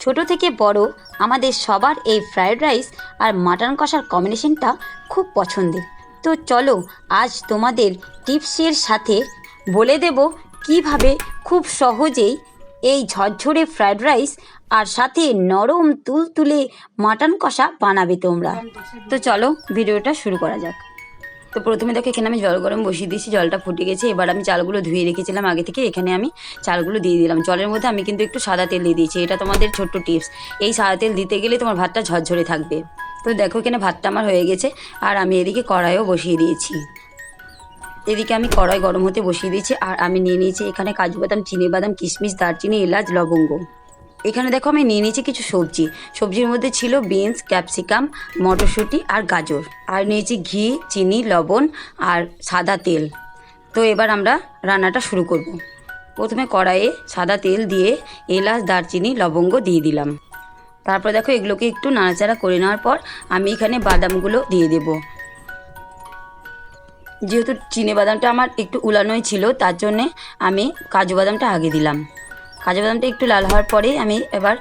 ছোট থেকে বড় আমাদের সবার এই ফ্রায়েড রাইস আর মাটন কষার কম্বিনেশনটা খুব পছন্দের। তো চলো আজ তোমাদের টিপসের সাথে বলে দেব কিভাবে খুব সহজেই এই ঝরঝরে ফ্রায়েড রাইস আর সাথে নরম তুলতুলে মাটন কষা বানাবে তোমরা। তো চলো ভিডিওটা শুরু করা যাক। তো প্রথমে দেখো এখানে আমি জল গরম বসিয়ে দিয়েছি, জলটা ফুটে গেছে। এবার আমি চালগুলো ধুয়ে রেখেছিলাম আগে থেকে, এখানে আমি চালগুলো দিয়ে দিলাম। জলের মধ্যে আমি কিন্তু একটু সাদা তেল দিয়ে দিয়েছি, এটা তোমাদের ছোট্ট টিপস। এই সাদা তেল দিতে গেলে তোমার ভাতটা ঝরঝরে থাকবে। তো দেখো এখানে ভাতটা আমার হয়ে গেছে, আর আমি এদিকে কড়াইও বসিয়ে দিয়েছি। এদিকে আমি কড়াই গরম হতে বসিয়ে দিয়েছি, আর আমি নিয়ে নিয়েছি এখানে কাজু বাদাম, চিনি বাদাম, কিশমিশ, দারচিনি, এলাচ, লবঙ্গ। এখানে দেখো আমি নিয়ে নিয়েছি কিছু সবজি। সবজির মধ্যে ছিল বিনস, ক্যাপসিকাম, মটরশুঁটি আর গাজর। আর নিয়েছি ঘি, চিনি, লবণ আর সাদা তেল। তো এবার আমরা রান্নাটা শুরু করব। প্রথমে কড়াইয়ে সাদা তেল দিয়ে এলাচ, দারচিনি, লবঙ্গ দিয়ে দিলাম। তারপর দেখো এগুলোকে একটু নাড়াচাড়া করে নেওয়ার পর আমি এখানে বাদামগুলো দিয়ে দেব। যেহেতু চিনে বাদামটা আমার একটু উলানোই ছিল, তার জন্যে আমি কাজু বাদামটা আগে দিলাম। কাজু বাদামটা একটু লাল হওয়ার পরে আমি এবার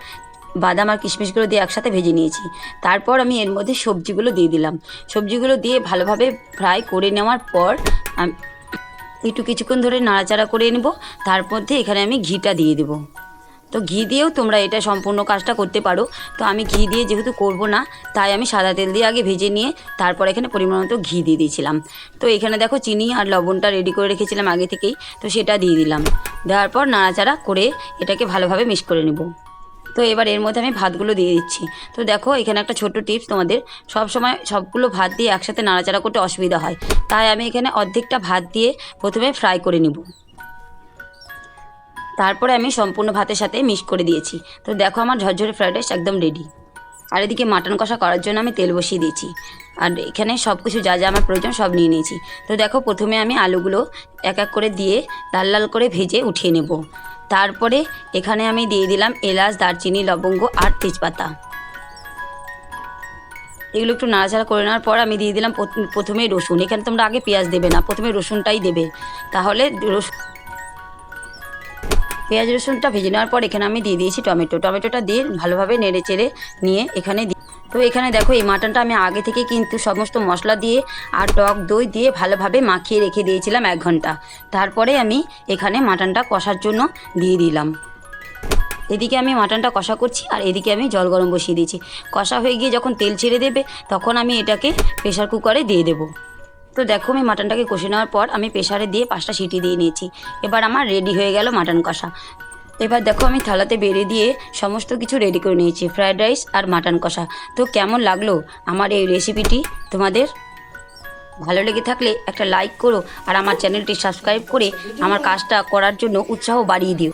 বাদাম আর কিশমিশগুলো দিয়ে একসাথে ভেজে নিয়েছি। তারপর আমি এর মধ্যে সবজিগুলো দিয়ে দিলাম। সবজিগুলো দিয়ে ভালোভাবে ফ্রাই করে নেওয়ার পর একটু কিছুক্ষণ ধরে নাড়াচাড়া করে নেব। তার মধ্যে এখানে আমি ঘিটা দিয়ে দেবো। তো ঘি দিয়েও তোমরা এটা সম্পূর্ণ কাজটা করতে পারো। তো আমি ঘি দিয়ে যেহেতু করব না, তাই আমি সাদা তেল দিয়ে আগে ভেজে নিয়ে তারপর এখানে পরিমাণ মতো ঘি দিয়ে দিয়েছিলাম। তো এখানে দেখো চিনি আর লবণটা রেডি করে রেখেছিলাম আগে থেকেই, তো সেটা দিয়ে দিলাম। দেওয়ার পর নাড়াচাড়া করে এটাকে ভালোভাবে মিক্স করে নেব। তো এবার এর মধ্যে আমি ভাতগুলো দিয়ে দিচ্ছি। তো দেখো এখানে একটা ছোট্ট টিপস, তোমাদের সব সময় সবগুলো ভাত দিয়ে একসাথে নাড়াচাড়া করতে অসুবিধা হয়, তাই আমি এখানে অর্ধেকটা ভাত দিয়ে প্রথমে ফ্রাই করে নেব। তারপরে আমি সম্পূর্ণ ভাতের সাথে মিক্স করে দিয়েছি। তো দেখো আমার ঝরঝরে ফ্রাইড রাইস একদম রেডি। আর এদিকে মাটন কষা করার জন্য আমি তেল বসিয়ে দিয়েছি, আর এখানে সব কিছু যা যা আমার প্রয়োজন সব নিয়ে নিয়েছি। তো দেখো প্রথমে আমি আলুগুলো এক এক করে দিয়ে লাল লাল করে ভেজে উঠিয়ে নেব। তারপরে এখানে আমি দিয়ে দিলাম এলাচ, দারচিনি, লবঙ্গ আর তেজপাতা। এগুলো একটু নাড়াচাড়া করে নেওয়ার পর আমি দিয়ে দিলাম প্রথমে রসুন। এখানে তোমরা আগে পেঁয়াজ দেবে না, প্রথমে রসুনটাই দেবে, তাহলে পেঁয়াজ রসুনটা ভেজে নেওয়ার পর এখানে আমি দিয়ে দিয়েছি টমেটোটা দিয়ে ভালোভাবে নেড়ে চেড়ে নিয়ে এখানে তো এখানে দেখো এই মাটনটা আমি আগে থেকে কিন্তু সমস্ত মশলা দিয়ে আর টক দই দিয়ে ভালোভাবে মাখিয়ে রেখে দিয়েছিলাম 1 ঘন্টা। তারপরে আমি এখানে মাটনটা কষার জন্য দিয়ে দিলাম। এদিকে আমি মাটনটা কষা করছি, আর এদিকে আমি জল গরম বসিয়ে দিয়েছি। কষা হয়ে গিয়ে যখন তেল ছেড়ে দেবে তখন আমি এটাকে প্রেশার কুকারে দিয়ে দেবো। তো দেখো আমি মাটনটাকে কষে নেওয়ার পর আমি প্রেশারে দিয়ে 5টা সিটি দিয়ে নিয়েছি। এবার আমার রেডি হয়ে গেল মাটন কষা। এবার দেখো আমি থালাতে বেড়ে দিয়ে সমস্ত কিছু রেডি করে নিয়েছি, ফ্রায়েড রাইস আর মাটন কষা। তো কেমন লাগলো আমার এই রেসিপিটি? তোমাদের ভালো লেগে থাকলে একটা লাইক করো, আর আমার চ্যানেলটি সাবস্ক্রাইব করে আমার কাজটা করার জন্য উৎসাহ বাড়িয়ে দিও।